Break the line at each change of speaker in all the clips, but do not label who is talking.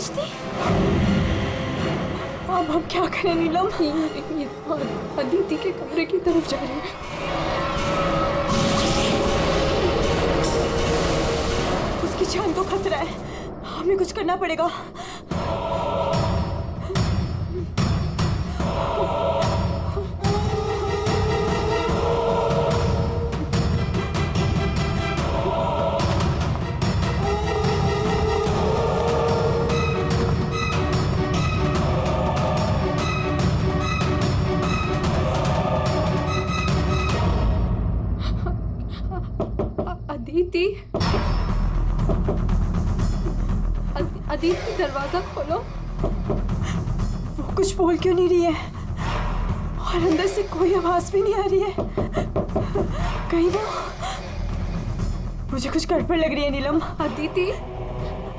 रोशनी, अब हम क्या करें नीलम?
ये अदिति के कमरे की तरफ जा रहे हैं।
उसकी जान को खतरा है, हमें कुछ करना पड़ेगा।
अदिति, अदिति दरवाजा खोलो।
वो कुछ बोल क्यों नहीं रही है और अंदर से कोई आवाज भी नहीं आ रही है? कहीं वो, मुझे कुछ गड़बड़ लग रही है नीलम।
अदिति,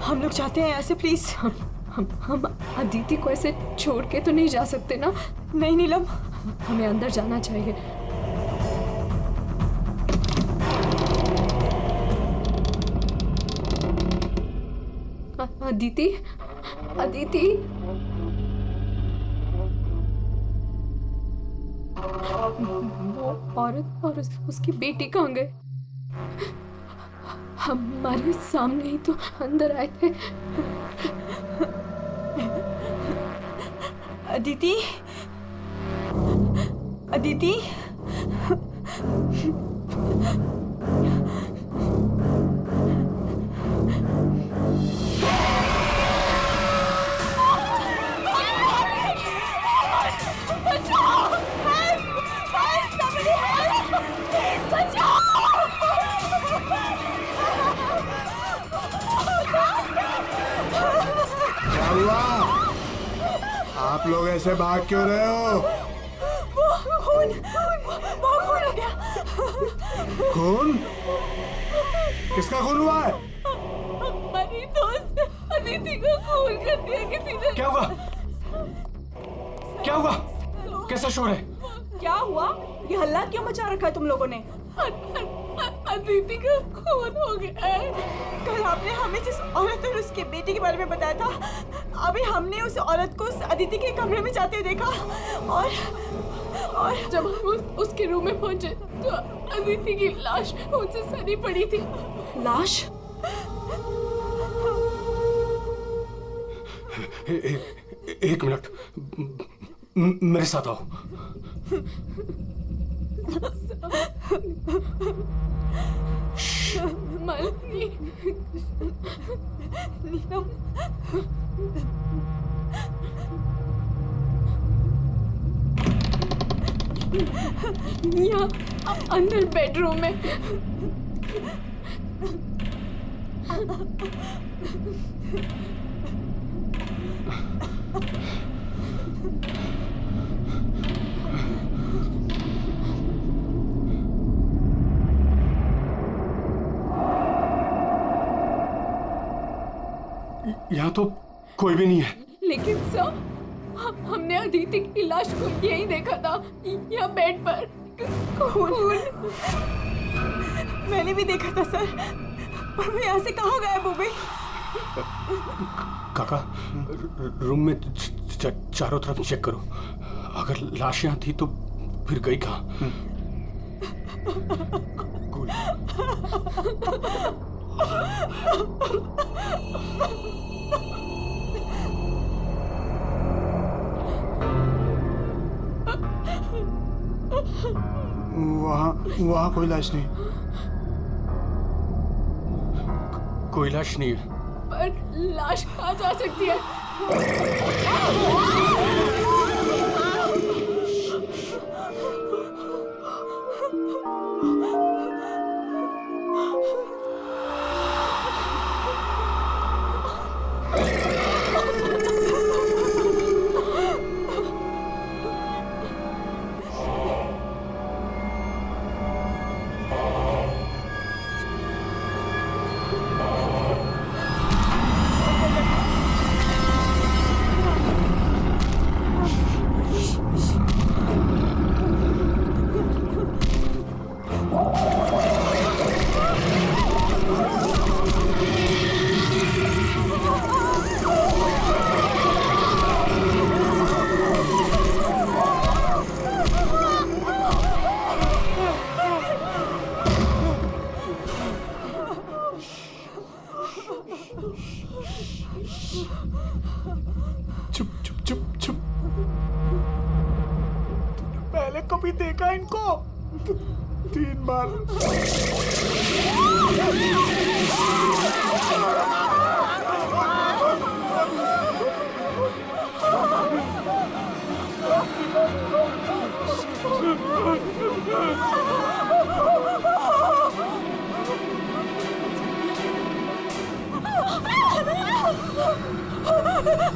हम लोग जाते हैं यहाँ से प्लीज।
हम अदिति को ऐसे छोड़ के तो नहीं जा सकते ना?
नहीं नीलम,
हमें अंदर जाना चाहिए। अदिति, अदिति, वो औरत और उसकी बेटी कहाँ गए? हमारे सामने ही तो अंदर आए थे।
अदिति, अदिति,
क्या हुआ? आप लोग ऐसे भाग क्यों रहे हो?
वो खून हो गया।
खून? किसका खून हुआ है?
हमारी दोस्त अदिति को खून कर दिया किसी ने।
क्या हुआ? क्या हुआ? कैसा शोर है?
क्या हुआ? ये हल्ला क्यों मचा रखा है तुम लोगों ने? अदिति का खून हो गया है। कल आपने हमें जिस औरत और उसके बेटे के बारे में बताया था, अभी हमने उस औरत को उस अदिति के कमरे में जाते हुए देखा और
जब हम उसके रूम में पहुंचे तो अदिति की लाश उनसे सनी पड़ी थी।
लाश?
एक मिनट, मेरे साथ आओ।
मालती,
नीलम,
यहाँ अंदर बेडरूम में।
यहाँ तो कोई भी नहीं है।
लेकिन सर, हमने अदिति की लाश को यहीं देखा था, यहाँ बेड पर। खून।
मैंने भी देखा था सर, पर वो यहाँ से कहाँ गायब हो गई?
काका, रूम में चारों तरफ चेक करो। अगर लाश यहाँ थी तो फिर गई कहाँ?
वहाँ कोई लाश नहीं।
कोई लाश नहीं है।
पर लाश कहाँ जा सकती है?
चुप चुप चुप चुप। तूने पहले कभी देखा इनको? 3 बार।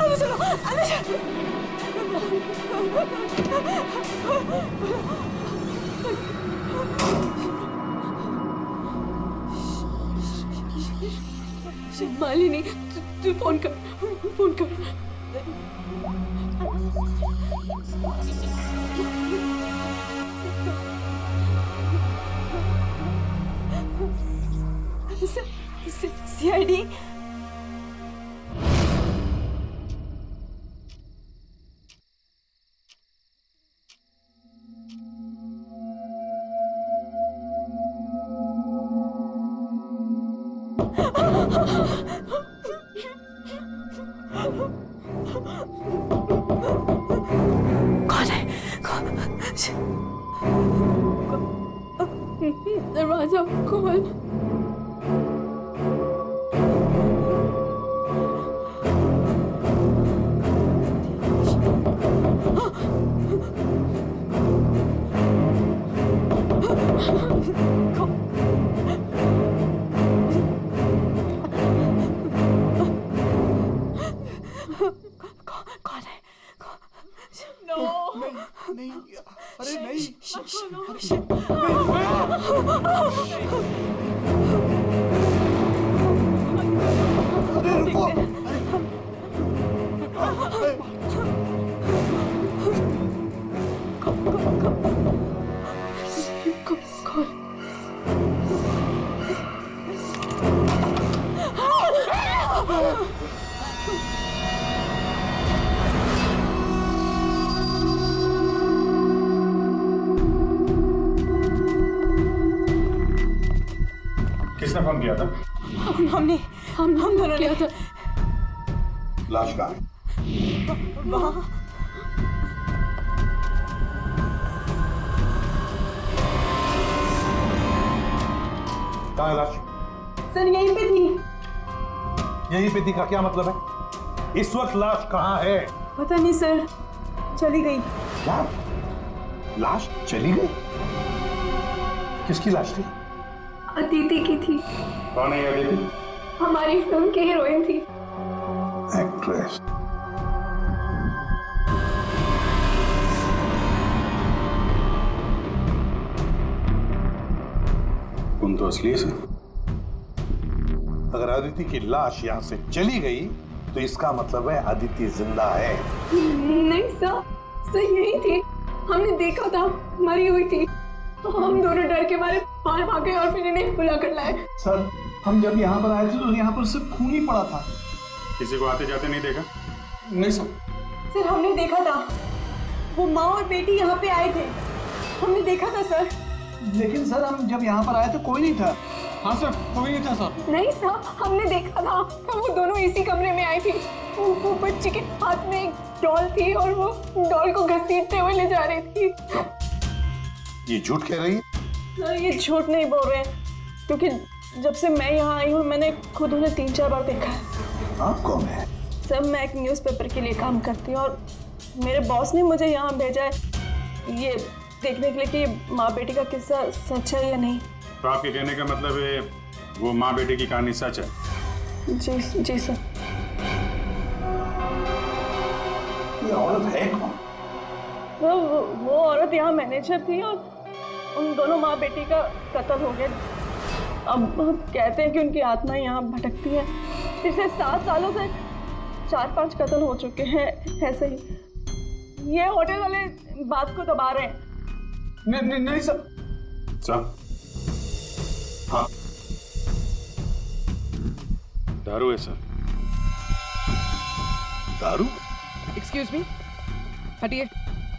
अंदर चलो, अंदर चलो।
मालिनी, तू फोन कर, फोन कर।
सीआईडी। कौन है?
दरवाजा खोल।
कौन है?
नहीं, अरे नहीं। अरे रुको।
किसने फोन किया था?
हमने हम दोनों
क्या था?
लाश कहाँ है?
वहाँ
कहाँ है लाश?
सर यहीं पे थी।
यहीं पे थी का क्या मतलब है? इस वक्त लाश कहाँ है?
पता नहीं सर, चली गई।
क्या? लाश चली गई? किसकी लाश थी?
अदिति की थी।
कौन है ये अदिति?
हमारी फिल्म की हीरोइन थी।
एक्ट्रेस।
तुम तो असली से।
अगर अदिति की लाश यहाँ से चली गई तो इसका मतलब है अदिति जिंदा है।
नहीं सर यही थी। हमने देखा था, मरी हुई थी। हम दोनों डर के मारे बाहर भागे और फिर इन्हें बुला कर लाए।
सर, हम जब यहाँ पर आए थे तो यहाँ पर सिर्फ खून ही पड़ा था।
किसी को आते जाते नहीं देखा?
नहीं सर।
सर हमने देखा था, वो माँ और बेटी यहाँ पे आए थे। हमने देखा था सर।
लेकिन सर हम जब यहाँ पर आए तो कोई नहीं था। हाँ सर, कोई नहीं था सर।
नहीं सर हमने देखा था, वो दोनों इसी कमरे में आई थी। वो बच्ची के हाथ में एक डॉल थी और वो डॉल को घसीटते हुए ले जा रही थी।
ये झूठ कह रही है?
सर ये झूठ नहीं बोल रहे हैं, क्योंकि जब से मैं यहाँ आई हूँ मैंने खुद उन्हें 3-4 बार देखा है।
आप कौन है?
सर मैं एक न्यूज़पेपर के लिए काम करती हूँ और मेरे बॉस ने मुझे यहाँ भेजा है ये देखने के लिए कि ये माँ बेटी का किस्सा सच है या नहीं।
तो आपके कहने का मतलब है वो माँ बेटे की कहानी सच है?
जी सर।
ये औरत है कौन?
तो वो औरत यहाँ मैनेजर थी और उन दोनों माँ बेटी का कत्ल हो गया। अब कहते हैं कि उनकी आत्मा यहाँ भटकती है। पिछले 7 सालों से 4-5 कत्ल हो चुके हैं ऐसे ही। ये होटल वाले बात को दबा रहे हैं।
नहीं सर।
सब? हाँ, दारू है सर।
दारू?
एक्सक्यूज मी, हटिए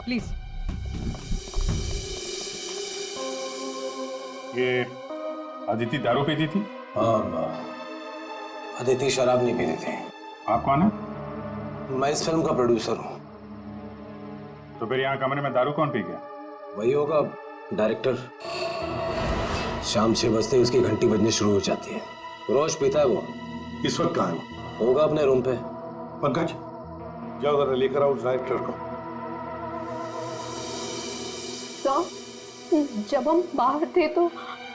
प्लीज।
ये अदिति दारू पीती थी?
हाँ, अदिति शराब नहीं पीती थी।
आप कौन है?
मैं इस फिल्म का प्रोड्यूसर हूँ।
तो फिर यहाँ कमरे में दारू कौन पी गया?
वही होगा डायरेक्टर। शाम 6 बजते ही उसकी घंटी बजनी शुरू हो जाती है। रोज पीता है वो।
इस वक्त कहाँ है?
होगा अपने रूम पे।
पंकज, जाओ जरा लेकर आओ उस डायरेक्टर को।
सर, जब हम बाहर थे तो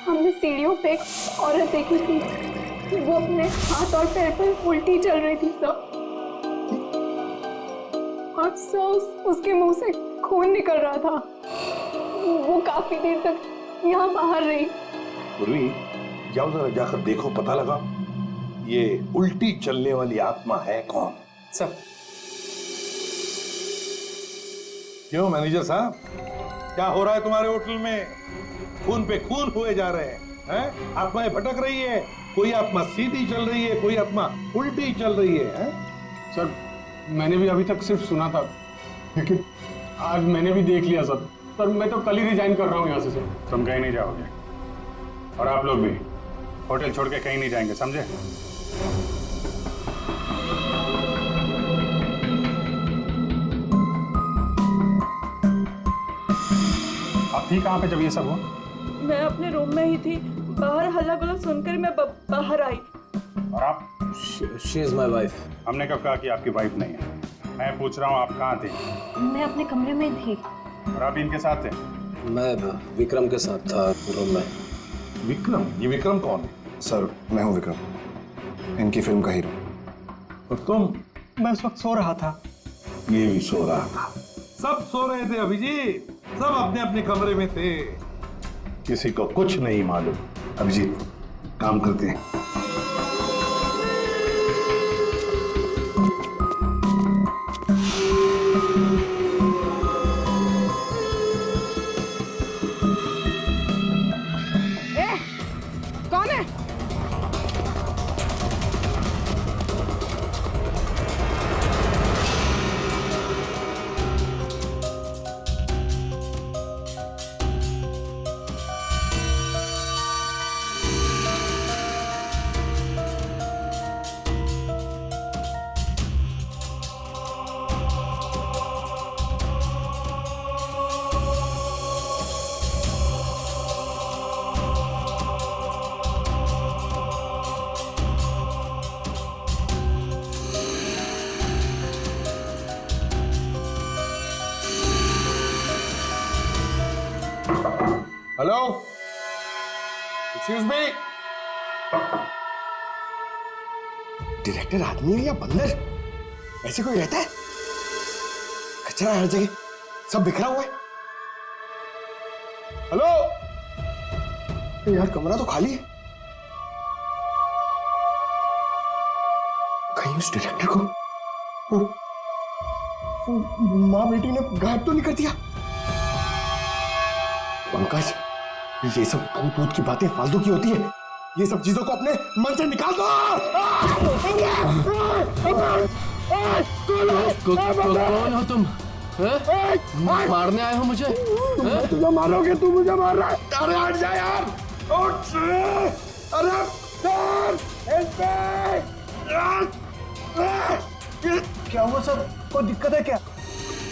हमने सीढ़ियों पे एक औरत देखी थी। वो अपने हाथ और पैर पर उल्टी चल रही थी सर। और सर उसके मुंह से खून निकल रहा था। वो काफी देर तक यहाँ बाहर रही।
पूर्वी, जाओ जरा जाकर देखो, पता लगा ये उल्टी चलने वाली आत्मा है कौन।
सर,
क्यों मैनेजर साहब, क्या हो रहा है तुम्हारे होटल में? खून पे खून हुए जा रहे हैं? आत्माएं भटक रही है। कोई आत्मा सीधी चल रही है, कोई आत्मा उल्टी चल रही है?
सर, मैंने भी अभी तक सिर्फ सुना था, लेकिन आज मैंने भी देख लिया सर। सर, मैं तो कल ही रिजाइन कर रहा हूँ यहाँ से सर।
तुम कहीं नहीं जाओगे, और आप लोग भी होटल छोड़ के कहीं नहीं जाएंगे, समझे? आप थी कहाँ पे जब ये सब हुआ?
मैं अपने रूम में ही थी। बाहर हल्ला गुल्ला सुनकर मैं बाहर आई।
और आप?
She is my wife.
हमने कब कहा कि आपकी वाइफ नहीं है? मैं पूछ रहा हूँ आप कहाँ थे?
मैं अपने कमरे में थी।
और आप इनके साथ थे?
मैं विक्रम के साथ था रूम में।
विक्रम? ये विक्रम कौन है?
सर, मैं हूँ विक्रम, इनकी फिल्म का हीरो।
और तुम?
मैं उस वक्त सो रहा था।
ये भी सो रहा था। सब सो रहे थे अभिजीत, सब अपने अपने कमरे में थे। किसी को कुछ नहीं मालूम। अभिजीत, काम करते हैं।
कौन है?
Hello, excuse me. डायरेक्टर आदमी है या बंदर? ऐसे कोई रहता है? कचरा हर जगह, सब बिखरा हुआ है। हेलो यार, कमरा तो खाली है। कहीं उस डायरेक्टर को वो माँ बेटी ने गायब तो नहीं कर दिया? पंकज, ये सब भूत भूत की बातें फालतू की होती है। ये सब चीजों को अपने मन से निकाल दो।
कौन हो तुम? मारने आए हो मुझे?
तुझे मारोगे, तू मुझे मार रहा है। अरे हट जा यार, उठ। अरे क्या हुआ सर? कोई दिक्कत है क्या?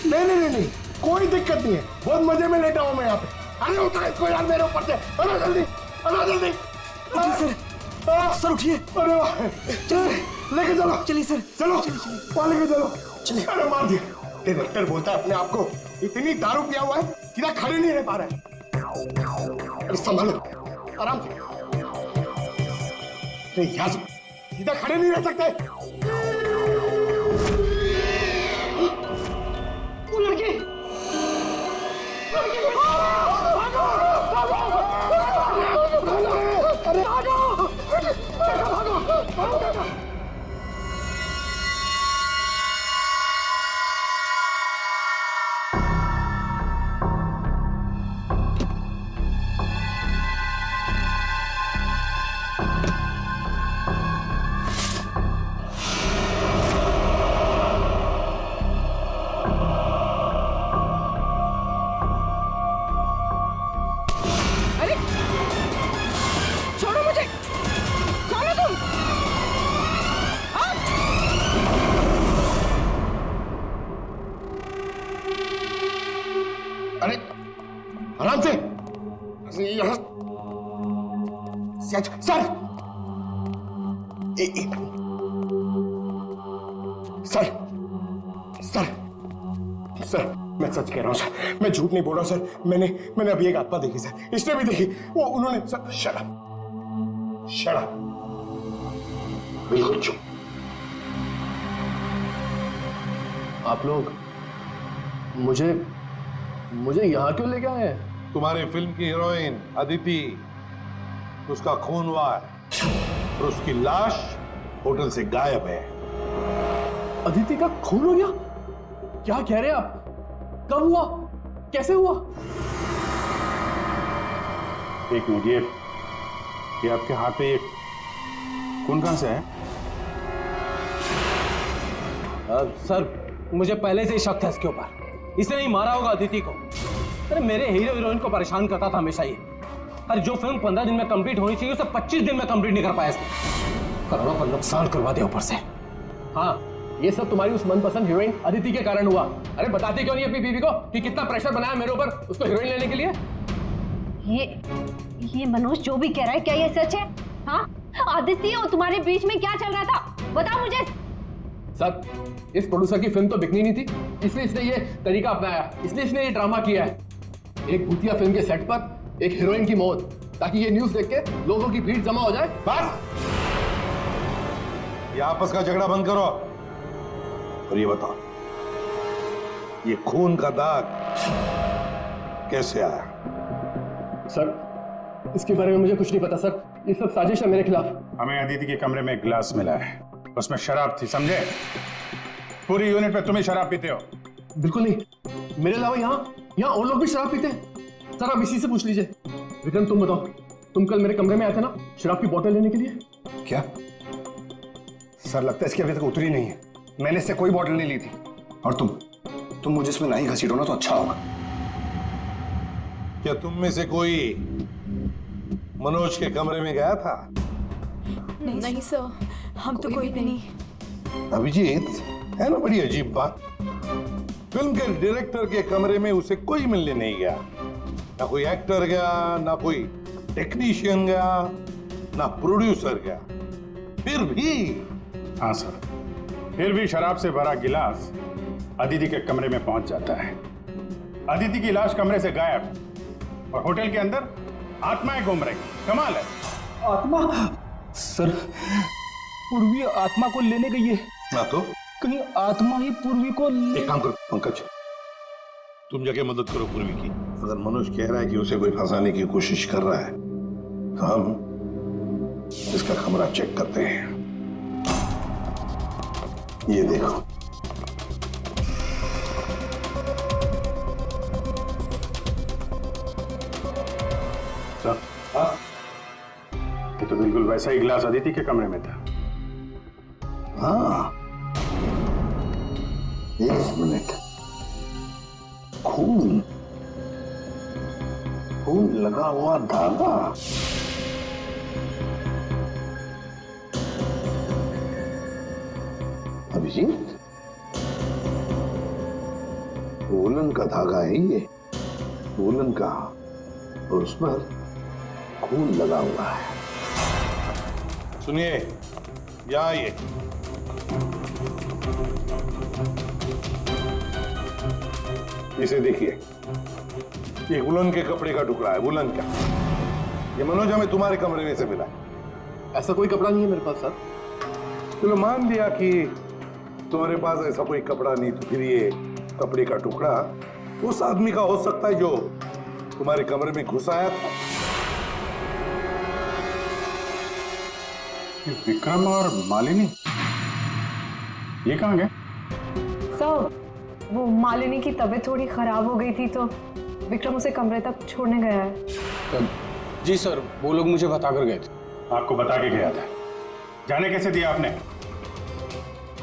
नहीं, कोई दिक्कत नहीं है। बहुत मजे में लेटा हूँ मैं यहाँ पे। अरे उठा इसको यार मेरे ऊपर से। अरे जल्दी। सर उठिए। अरे वाह, लेके चलो। चलिए सर, चलो वहाँ लेके चलो। चलिए। अरे मार दिया। डायरेक्टर बोलता है अपने आप को इतनी दारू पिया हुआ है, सीधा खड़े नहीं रह पा रहा है। अरे संभालो, आराम से। अरे यार, सीधा खड़े नहीं रह सकते। वो लड़की सर सर सर सर मैं सच कह रहा हूं सर, मैं झूठ नहीं बोल रहा हूं सर। मैंने अभी एक आत्मा देखी सर, इसने भी देखी। वो उन्होंने सर शराब बिल्कुल चुप।
आप लोग मुझे यहाँ क्यों लेके आए हैं?
तुम्हारी फिल्म की हीरोइन अदिति, उसका खून हुआ है और उसकी लाश होटल से गायब है।
अदिति का खून हो गया? क्या कह रहे हैं आप? कब हुआ? कैसे हुआ?
एक मिनट, ये आपके हाथ पे ये खून कहां से है?
सर मुझे पहले से ही शक था इसके ऊपर, इसने नहीं मारा होगा अदिति को। अरे मेरे हीरो हीरोइन को परेशान करता था हमेशा ये। अरे जो फिल्म 15 दिन में कंप्लीट होनी चाहिए उसे 25 दिन में कंप्लीट नहीं कर पाया इसने। करोड़ों का नुकसान करवा दिया ऊपर से।
हाँ, ये सब तुम्हारी उस मनपसंद हीरोइन अदिति के कारण हुआ। अरे बताते क्यों नहीं अपनी बीवी को कि कितना प्रेशर बनाया मेरे ऊपर उसको हीरोइन लेने के लिए?
ये मनोज जो भी कह रहा है, क्या ये सच है? हाँ, आदित्य और तुम्हारे बीच में क्या चल रहा था, बताओ मुझे।
सर, इस प्रोड्यूसर की फिल्म तो बिकनी नहीं थी, इसलिए इसने ये तरीका अपनाया, इसलिए इसने ये ड्रामा किया है। एक भूतिया फिल्म के सेट पर एक हीरोइन की मौत, ताकि ये न्यूज देख के लोगों की भीड़ जमा हो जाए।
बस, ये आपस का झगड़ा बंद करो और ये बताओ, ये खून का दाग कैसे आया?
सर, इसके बारे में मुझे कुछ नहीं पता सर, ये सब साजिश है मेरे खिलाफ।
हमें अदिति के कमरे में एक गिलास मिला है, उसमें शराब थी, समझे? पूरी यूनिट पे तुम ही शराब पीते हो।
बिल्कुल नहीं, मेरे अलावा यहाँ और लोग भी शराब पीते हैं। सर आप इसी से पूछ लीजिए। विक्रम तुम बताओ, तुम कल मेरे कमरे में आए थे ना शराब की बोतल लेने के लिए?
क्या सर, लगता है इसकी अभी तक उतरी नहीं है। मैंने इससे कोई बोतल नहीं ली थी। और तुम मुझे इसमें नहीं घसीटो ना तो अच्छा होगा।
क्या तुम में से कोई मनोज के कमरे में गया था?
नहीं सर, हम तो कोई भी नहीं।
अभिजीत, है ना बड़ी अजीब बात। फिल्म के डायरेक्टर के कमरे में उसे कोई मिलने नहीं गया, ना कोई एक्टर गया, ना कोई टेक्नीशियन गया, ना प्रोड्यूसर गया। फिर भी
हाँ सर, फिर भी शराब से भरा गिलास अदिति के कमरे में पहुंच जाता है। अदिति की लाश कमरे से गायब और होटल के अंदर आत्माएं घूम रही। कमाल है।
आत्मा? सर, पूर्वी आत्मा को लेने गई है।
ना तो
कहीं आत्मा ही पूर्वी को
एक काम करो पंकज, तुम जाके मदद करो पूर्वी की। अगर मनोज कह रहा है कि उसे कोई फंसाने की कोशिश कर रहा है तो हम इसका कमरा चेक करते हैं। ये देखो,
सर, ये तो बिल्कुल वैसा ही गिलास अदिति के कमरे में था।
हाँ, एक मिनट, खून लगा हुआ धागा। अभिजीत, वूलन का धागा है ये, वूलन का, और उस पर खून लगा हुआ है। सुनिए, यहाँ आइए। इसे देखिए, ये वुलन के कपड़े का टुकड़ा है, वुलन का। ये मनोज हमें तुम्हारे कमरे में से मिला है।
ऐसा कोई कपड़ा नहीं है मेरे पास सर।
चलो मान लिया कि तुम्हारे पास ऐसा कोई कपड़ा नहीं, तो फिर ये कपड़े का टुकड़ा उस आदमी का हो सकता है जो तुम्हारे कमरे में घुस आया था।
ये विक्रम और मालिनी ये कहाँ गए?
सर, वो मालिनी की तबीयत थोड़ी खराब हो गई थी तो विक्रम उसे कमरे तक छोड़ने गया है।
जी सर, वो लोग मुझे बताकर गए थे।
आपको बता के गया था? जाने कैसे दिया आपने?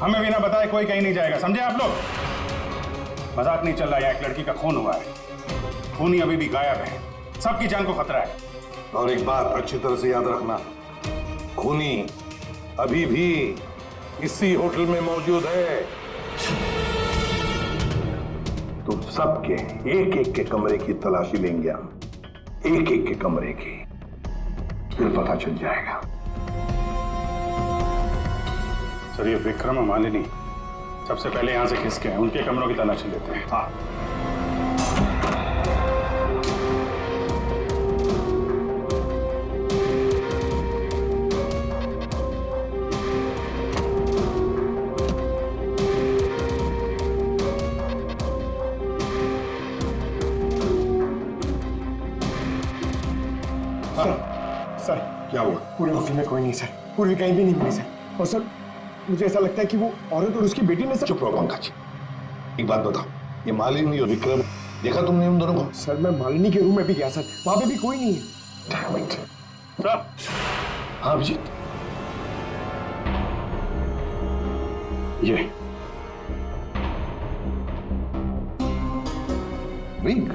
हमें बिना बताए कोई कहीं नहीं जाएगा, समझे आप लोग? मजाक नहीं चल रहा है, एक लड़की का खून हुआ है, खूनी अभी भी गायब है, सबकी जान को खतरा है।
और एक बात अच्छी तरह से याद रखना, खूनी अभी भी इसी होटल में मौजूद है। तो सबके एक एक के कमरे की तलाशी लेंगे हम, एक एक के कमरे की। फिर पता चल जाएगा।
सर ये विक्रम और मालिनी सबसे पहले यहाँ से खिसके हैं, उनके कमरों की तलाशी लेते हैं।
हाँ,
सर
क्या हुआ?
पूरे ऑफिस में कोई नहीं सर, पूरी कहीं भी नहीं मिली सर। और सर मुझे ऐसा लगता है कि वो औरत और उसकी बेटी ने सर।
चुप रहो पंकज, एक बात बताओ, ये मालिनी और विक्रम देखा तुमने उन दोनों को?
सर मैं मालिनी के रूम में भी गया सर, वहां पे भी कोई नहीं है।
Damn it.
सर
हाँ अभिजीत,
ये
विग,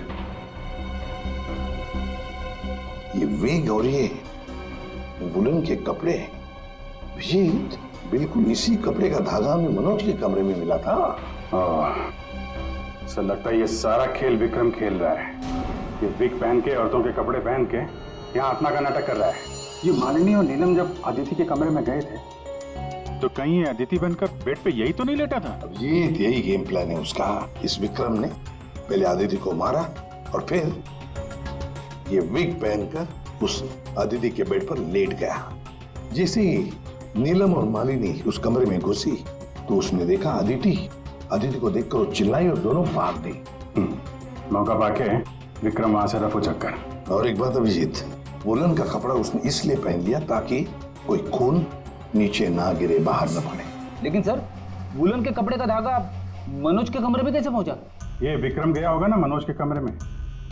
ये विग और ये वुलन के कपड़े, अभिजीत बिल्कुल इसी कपड़े का धागा हमें मनोज के कमरे में मिला था।
सर लगता है ये सारा खेल विक्रम खेल रहा है। ये विग पहन के, औरतों के कपड़े पहन के यहाँ आत्मा का नाटक कर रहा है।
ये मालिनी और नीलम जब अदिति के कमरे में गए थे
तो कहीं ये अदिति बनकर बेड पे यही तो नहीं लेटा था?
अभिजीत यही गेम प्लान है उसका। इस विक्रम ने पहले अदिति को मारा और फिर ये विग पहनकर उस अदिति के बेड पर लेट गया। जैसे ही नीलम और मालिनी उस कमरे में घुसी तो उसने देखा अदिति को देखकर वो चिल्लाई और दोनों भाग गई।
मौका पाके विक्रम वहां से रफू चक्कर।
और एक बात अभिजीत, वुलन का कपड़ा उसने इसलिए पहन लिया ताकि कोई खून नीचे ना गिरे, बाहर न पड़े।
लेकिन सर वुलन के कपड़े का धागा मनोज के कमरे में कैसे पहुंचा?
ये विक्रम गया होगा ना मनोज के कमरे में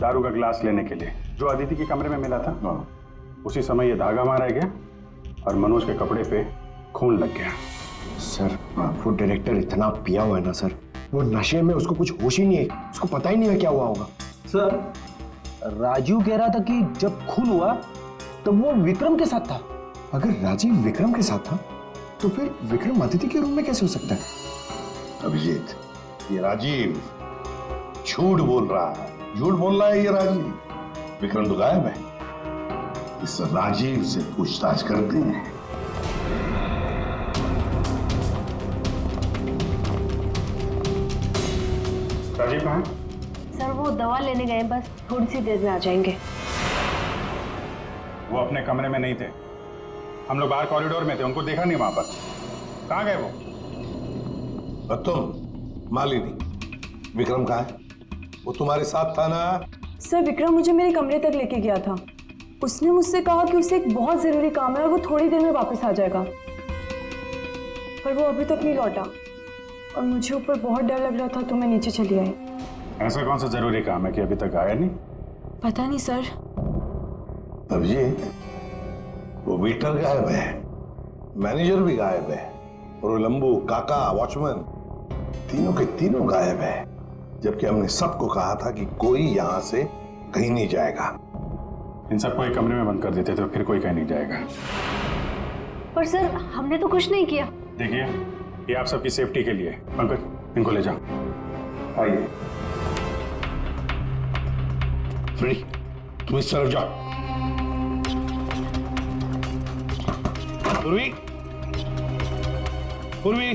दारू का ग्लास लेने के लिए, जो अदिति के कमरे में मिला था। उसी समय ये धागा मारा गया और मनोज के कपड़े पे खून लग गया।
सर वो डायरेक्टर इतना पिया हुआ है ना सर, वो नशे में उसको कुछ होश ही नहीं है, उसको पता ही नहीं है क्या हुआ होगा।
सर राजू कह रहा था कि जब खून हुआ तब वो विक्रम के साथ था।
अगर राजीव विक्रम के साथ था तो फिर विक्रम अदिति के रूम में कैसे हो सकता है?
अभिजीत ये राजीव झूठ बोल रहा है, झूठ बोल रहा है ये राजीव। विक्रम तो गायब है, इस राजीव से पूछताछ करते हैं।
राजीव कहाँ है?
सर वो दवा लेने गए, बस थोड़ी सी देर में आ जाएंगे।
वो अपने कमरे में नहीं थे, हम लोग बाहर कॉरिडोर में थे, उनको देखा नहीं वहां पर। कहाँ गए वो?
और तुम मालिनी, विक्रम कहाँ है? वो तुम्हारे साथ था ना?
सर विक्रम मुझे मेरे कमरे तक लेके गया था, उसने मुझसे कहा कि उसे एक बहुत जरूरी काम है और वो थोड़ी देर में वापस आ जाएगा, पर वो अभी तक नहीं लौटा और मुझे ऊपर बहुत डर लग रहा था तो मैं नीचे चली आई।
ऐसा कौन सा जरूरी काम है कि अभी तक आया नहीं?
पता नहीं सर।
अभिजीत वो वेटर गायब है, मैनेजर भी गायब है और वो लंबू, काका, वॉचमैन तीनों के तीनों गायब है, जबकि हमने सबको कहा था कि कोई यहां से कहीं नहीं जाएगा।
इन सबको एक कमरे में बंद कर देते तो फिर कोई कहीं नहीं जाएगा।
पर सर हमने तो कुछ नहीं किया।
देखिए ये आप सबकी सेफ्टी के लिए, पंकज इनको ले जाओ।
आइए फ्री, तुम इस तरफ जाओ। पूर्वी, पूर्वी,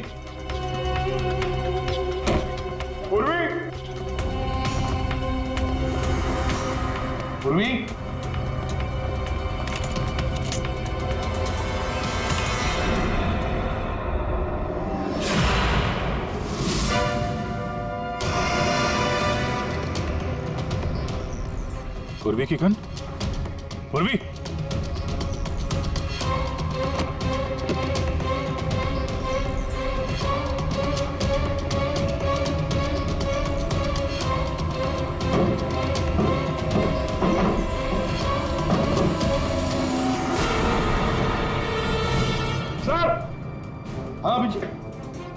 पूर्वी, पूर्वी,
पूर्वी की गन? पूर्वी,
हाँ अभिजीत।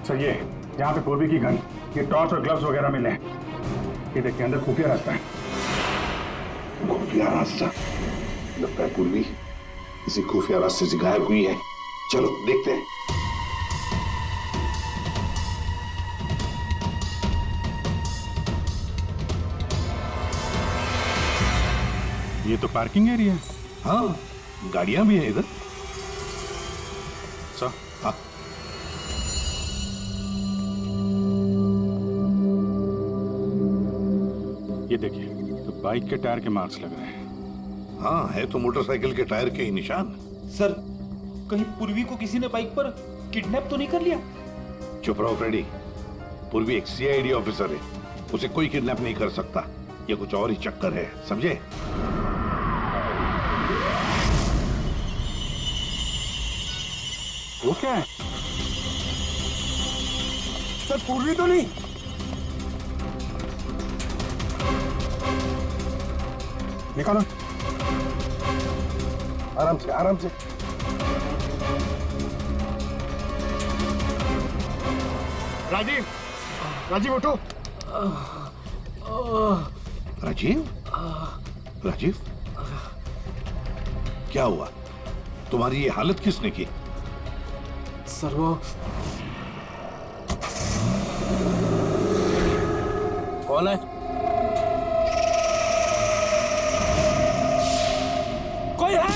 सर ये यहाँ पे पूर्वी की गन, ये टॉर्च और ग्लव्स वगैरह मिले हैं। ये देखिए अंदर खुफिया रास्ता है।
खुफिया रास्ता? लगता है पूर्वी किसी खुफिया रास्ते से गायब हुई है। चलो देखते हैं।
ये तो पार्किंग एरिया है।
हाँ गाड़ियां भी हैं इधर।
सर
हाँ,
ये देखिए, तो बाइक के टायर के मार्क्स लग रहे हैं।
हाँ है तो मोटरसाइकिल के टायर के ही निशान।
सर, कहीं पूर्वी को किसी ने बाइक पर किडनैप तो नहीं कर लिया?
चुप रहो फ्रेडी। पूर्वी एक सीआईडी ऑफिसर है, उसे कोई किडनैप नहीं कर सकता। ये कुछ और ही चक्कर है, समझे?
वो क्या है?
सर पूर्वी तो नहीं?
निकालो।
आराम से आराम से। राजीव, राजीव उठो।
राजीव, राजीव, क्या हुआ? तुम्हारी ये हालत किसने की?
सर वो कौन है? कोई है?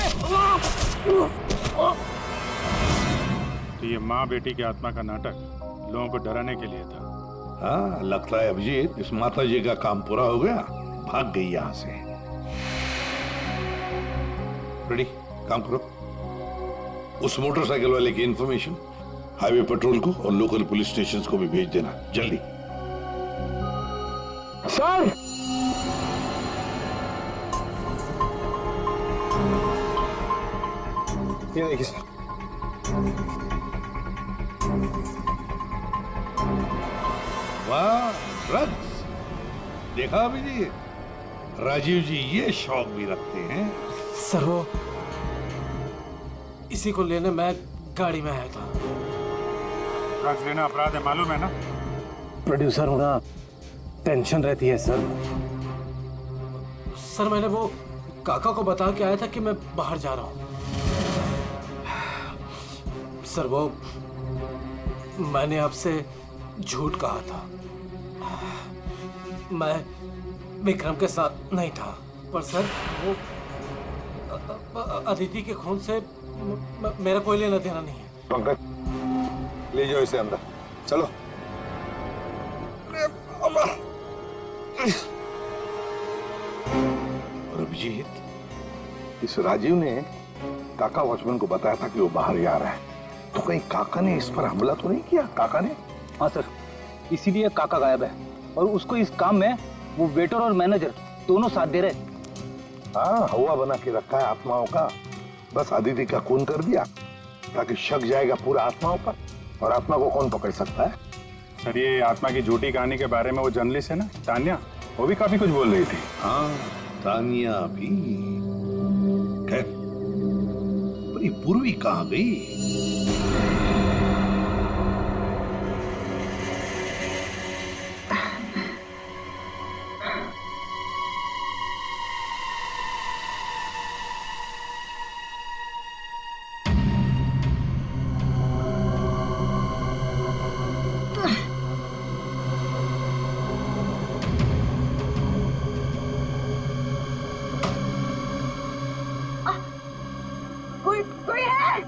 तो ये माँ बेटी की आत्मा का नाटक लोगों को डराने के लिए था।
हाँ, लगता है अभिजीत इस माता जी का काम पूरा हो गया, भाग गई यहां से। रेडी, काम करो। उस मोटरसाइकिल वाले की इंफॉर्मेशन हाईवे पेट्रोल को और लोकल पुलिस स्टेशंस को भी भेज देना जल्दी।
सर, ये देखिए सर।
वाह, ड्रग्स! देखा अभिजीत, राजीव जी ये शौक भी रखते हैं।
सर वो इसी को लेने मैं गाड़ी में आया था।
ड्रग्स लेना अपराध है, मालूम है ना?
प्रोड्यूसर होना टेंशन रहती है सर। सर मैंने वो काका को बता के आया था कि मैं बाहर जा रहा हूँ। सर वो मैंने आपसे झूठ कहा था। मैं विक्रम के साथ नहीं था, पर सर वो अदिति के खून से मेरा कोई लेना देना नहीं है।
पंकज, ले जाओ इसे अंदर, चलो।
और अभिजीत, इस राजीव ने काका वॉचमैन को बताया था कि वो बाहर जा रहा है, तो कहीं काका ने इस पर हमला तो नहीं किया? काका ने?
हाँ सर, इसीलिए काका गायब है और उसको इस काम में वो वेटर और मैनेजर दोनों साथ दे रहे।
हाँ, हवा बना के रखा है आत्माओं का। बस आदित्य का खून कर दिया ताकि शक जाएगा पूरा आत्माओं पर, और आत्मा को कौन पकड़ सकता है?
सर, ये आत्मा की झूठी कहानी के बारे में वो जर्नलिस्ट है ना, तान्या, वो भी काफी कुछ बोल रही थी।
हाँ, तानिया भी। खैर, पर ये पूर्वी कहाँ गई?
कोई है?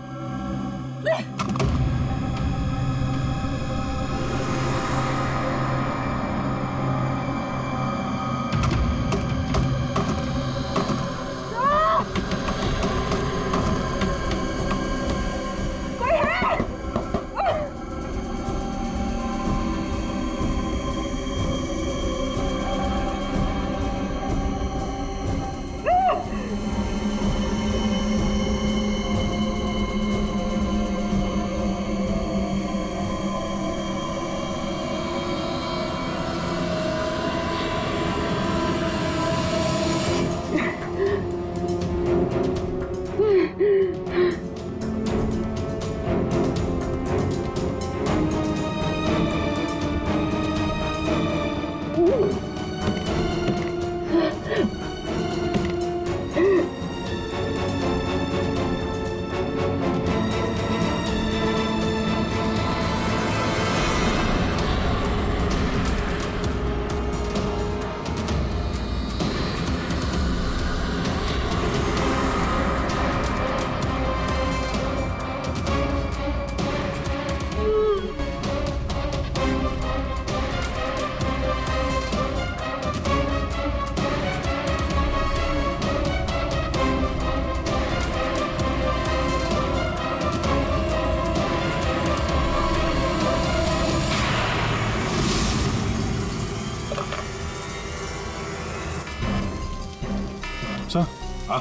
सर हाँ,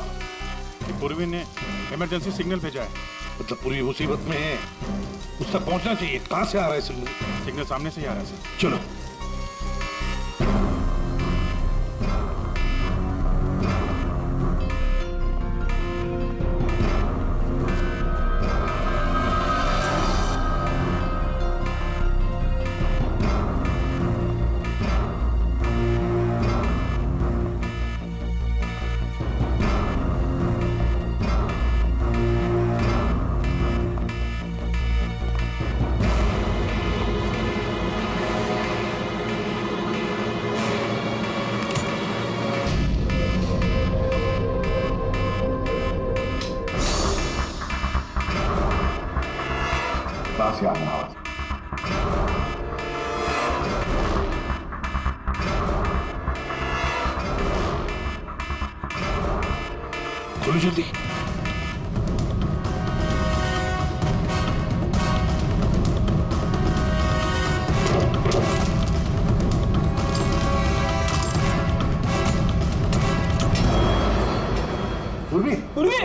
पूर्वी ने इमरजेंसी सिग्नल भेजा है।
मतलब पूरी मुसीबत में है, उस तक पहुंचना चाहिए। कहां से आ रहा है सिग्नल?
सिग्नल सामने से ही आ रहा है सर।
चलो।
बस याद ना आवाज।
खोलो जल्दी।
पूर्वी, पूर्वी!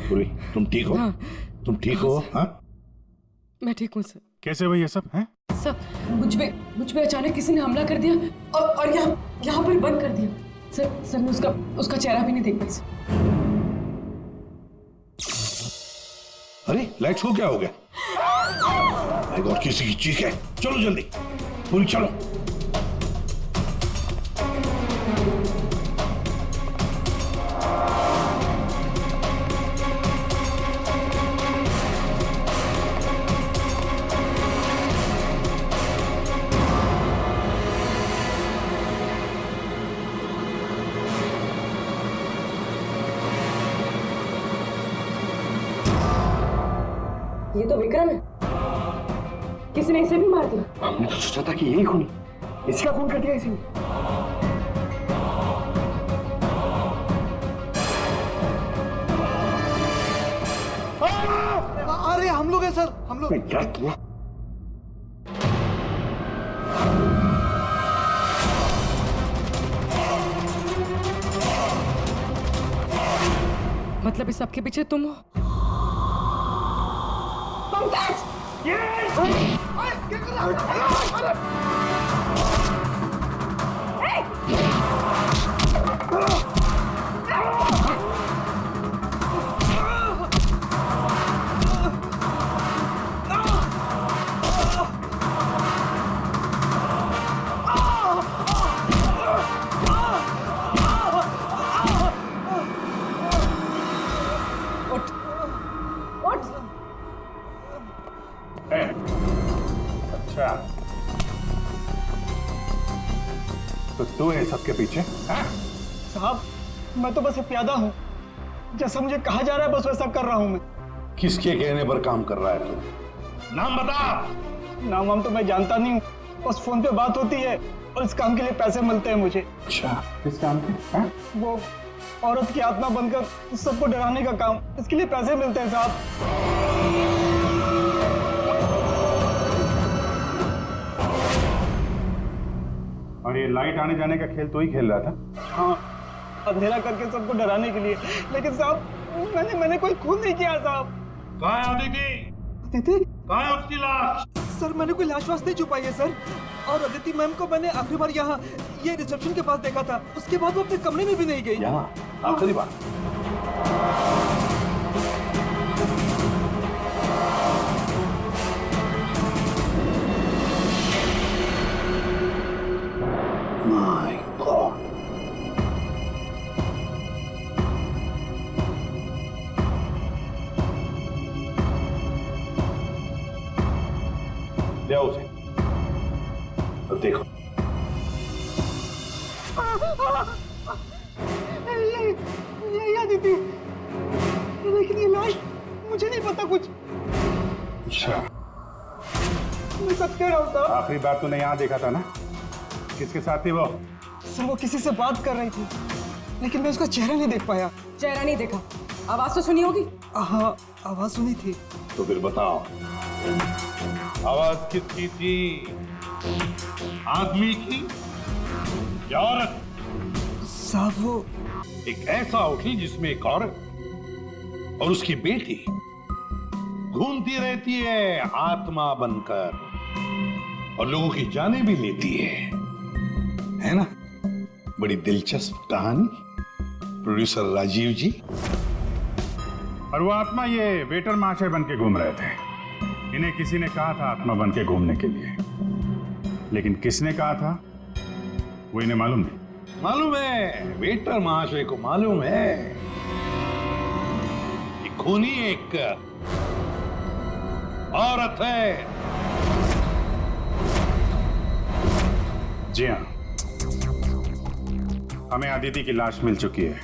पूर्वी, तुम ठीक हो? तुम ठीक हो? हाँ?
मैं ठीक हूँ सर।
कैसे भाई ये सब हैं?
सर मुझ पे अचानक किसी ने हमला कर दिया और यहाँ पर बंद कर दिया। सर मैं उसका चेहरा भी नहीं देख पाई सर।
अरे लाइट्स को क्या हो गया? माय गॉड, किसी की चीख है। चलो जल्दी, पूरी चलो।
ये तो विक्रम है, किसी ने इसे भी मार दिया।
हमने तो सोचा था कि यही खूनी, इसका खून कर दिया इसी ने।
अरे हम लोग हैं सर, हम लोग।
क्या किया?
मतलब इस सबके पीछे तुम हो?
अच्छा, तो तू है सबके पीछे?
साहब मैं तो बस एक प्यादा हूँ, जैसा मुझे कहा जा रहा है बस वैसा कर रहा हूँ मैं।
किसके कहने पर काम कर रहा है तू? नाम बता।
नाम वाम तो मैं जानता नहीं हूँ, बस फोन पे बात होती है और इस काम के लिए पैसे मिलते हैं मुझे।
अच्छा,
किस काम के?
वो औरत की आत्मा बनकर सबको डराने का काम, इसके लिए पैसे मिलते हैं साहब।
और ये लाइट आने जाने का खेल तो ही खेल रहा था?
हाँ, अंधेरा करके सबको डराने के लिए। लेकिन साहब मैंने कोई खून नहीं किया साहब।
कहाँ है अदिति?
अदिति?
कहाँ है उसकी लाश?
सर मैंने कोई लाश वाश नहीं छुपाई है सर, और अदिति मैम को मैंने आखिरी बार यहाँ ये रिसेप्शन के पास देखा था, उसके बाद वो अपने कमरे में भी नहीं गई।
यहाँ आखिरी बार? My God. ले आओ उसे। अब देखो।
ये अदिति, लेकिन ये लाश मुझे नहीं पता कुछ।
अच्छा,
मैं सच कह रहा हूँ साहब।
आखिरी बार तूने यहाँ देखा था ना? किसके साथ थी वो?
सर वो किसी से बात कर रही थी, लेकिन मैं उसका चेहरा नहीं देख पाया।
चेहरा नहीं देखा, आवाज तो सुनी होगी।
हाँ, आवाज सुनी थी।
तो फिर बताओ, आवाज किसकी थी? आदमी की या औरत?
साहब वो
एक ऐसा होटल जिसमें एक औरत और उसकी बेटी घूमती रहती है आत्मा बनकर और लोगों की जानें भी लेती है ना? बड़ी दिलचस्प कहानी, प्रोड्यूसर राजीव जी।
और वो आत्मा ये वेटर महाशय बन के घूम रहे थे। इन्हें किसी ने कहा था आत्मा बन के घूमने के लिए, लेकिन किसने कहा था वो इन्हें मालूम नहीं।
मालूम है, वेटर महाशय को मालूम है कि खूनी एक औरत है।
जी हाँ, हमें अदिति की लाश मिल चुकी है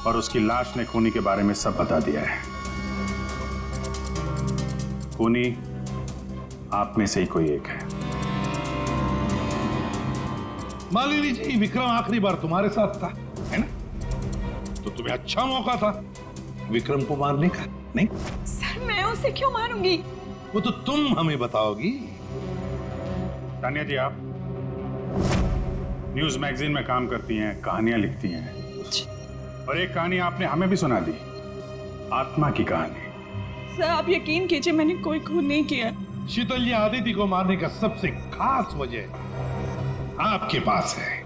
और उसकी लाश ने खूनी के बारे में सब बता दिया है। खूनी आप में से ही कोई एक है।
मालिनी जी, विक्रम आखिरी बार तुम्हारे साथ था, है ना? तो तुम्हें अच्छा मौका था विक्रम को मारने का, नहीं?
सर मैं उसे क्यों मारूंगी?
वो तो तुम हमें बताओगी।
तानिया जी, आप न्यूज मैगजीन में काम करती हैं, कहानियां लिखती हैं, और एक कहानी आपने हमें भी सुना दी, आत्मा की कहानी।
सर आप यकीन कीजिए, मैंने कोई खून नहीं किया।
शीतल जी, आदिति को मारने का सबसे खास वजह आपके पास है।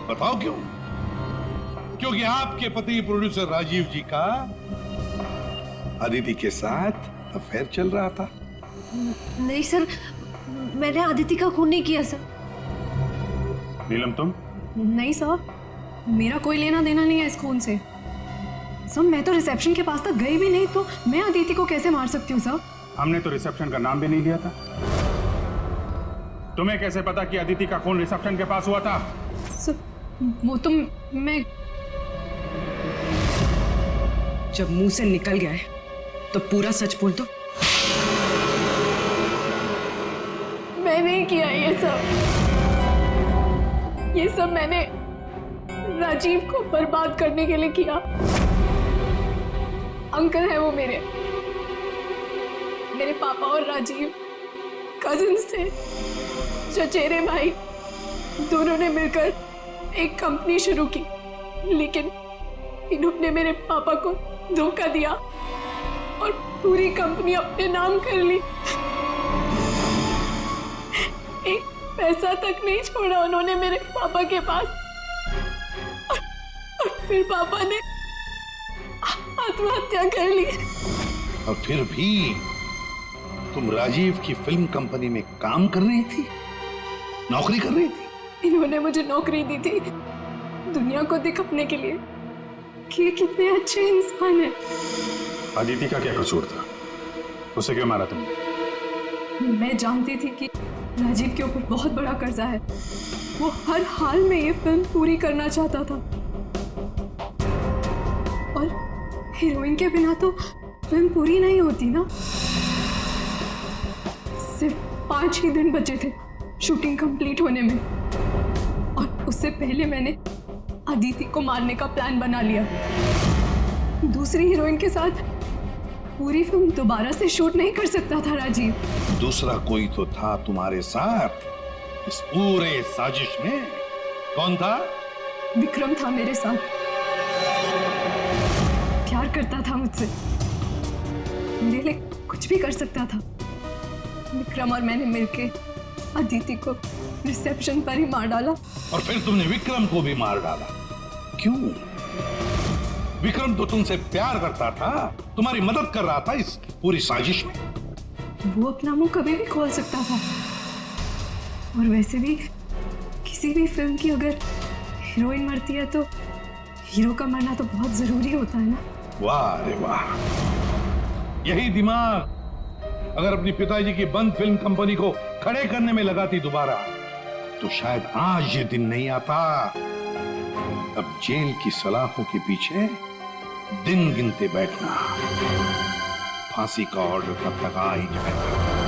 बताओ क्यों? क्योंकि आपके पति प्रोड्यूसर राजीव जी का अदिति के साथ अफेयर चल रहा था।
नहीं सर, मैंने अदिति का खून नहीं किया सर।
नीलम तुम?
नहीं सर, मेरा कोई लेना देना नहीं है इस खून से। सर मैं तो रिसेप्शन के पास तक गई भी नहीं, तो मैं अदिति को कैसे मार सकती हूँ सर?
हमने तो रिसेप्शन का नाम भी नहीं लिया था। तुम्हें कैसे पता कि अदिति का खून रिसेप्शन के पास हुआ था?
सर वो तो मैं
जब मुंह से निकल गया है तो पूरा सच बोल दो।
मैं नहीं किया ये सब मैंने राजीव को बर्बाद करने के लिए किया। अंकल है वो मेरे पापा और राजीव कजिन्स थे, चचेरे भाई। दोनों ने मिलकर एक कंपनी शुरू की, लेकिन इन्होंने मेरे पापा को धोखा दिया और पूरी कंपनी अपने नाम कर ली। एक पैसा तक नहीं छोड़ा उन्होंने मेरे पापा के पास। और फिर पापा ने आत्महत्या कर ली।
और फिर भी तुम राजीव की फिल्म कंपनी में काम कर रही थी, नौकरी कर रही थी।
इन्होंने मुझे नौकरी दी थी दुनिया को दिखाने के लिए कि ये कितने अच्छे इंसान हैं।
अदिति का क्या कसूर था? उसे क्यों मारा तुमने?
मैं जानती थी कि राजीव के ऊपर बहुत बड़ा कर्जा है। वो हर हाल में ये फिल्म पूरी करना चाहता था, और हीरोइन के बिना तो फिल्म पूरी नहीं होती ना। सिर्फ 5 ही दिन बचे थे शूटिंग कंप्लीट होने में, और उससे पहले मैंने अदिति को मारने का प्लान बना लिया। दूसरी हीरोइन के साथ पूरी फिल्म दोबारा से शूट नहीं कर सकता था राजीव।
दूसरा कोई तो था तुम्हारे साथ इस पूरे साजिश में। कौन था?
विक्रम था मेरे साथ। प्यार करता था मुझसे, मेरे लिए कुछ भी कर सकता था। विक्रम और मैंने मिलके अदिति को रिसेप्शन पर ही मार डाला।
और फिर तुमने विक्रम को भी मार डाला। क्यों? विक्रम तो तुमसे प्यार करता था, तुम्हारी मदद कर रहा था इस पूरी साजिश में।
वो अपना मुंह कभी भी खोल सकता था, और वैसे भी किसी भी फिल्म की अगर हीरोइन मरती है तो हीरो का मरना तो बहुत जरूरी होता है ना।
वाह रे वाह, यही दिमाग अगर अपनी पिताजी की बंद फिल्म कंपनी को खड़े करने में लगाती दोबारा, तो शायद आज ये दिन नहीं आता। अब जेल की सलाखों के पीछे दिन गिनते बैठना, फांसी का ऑर्डर तब तक आ ही जाएगा।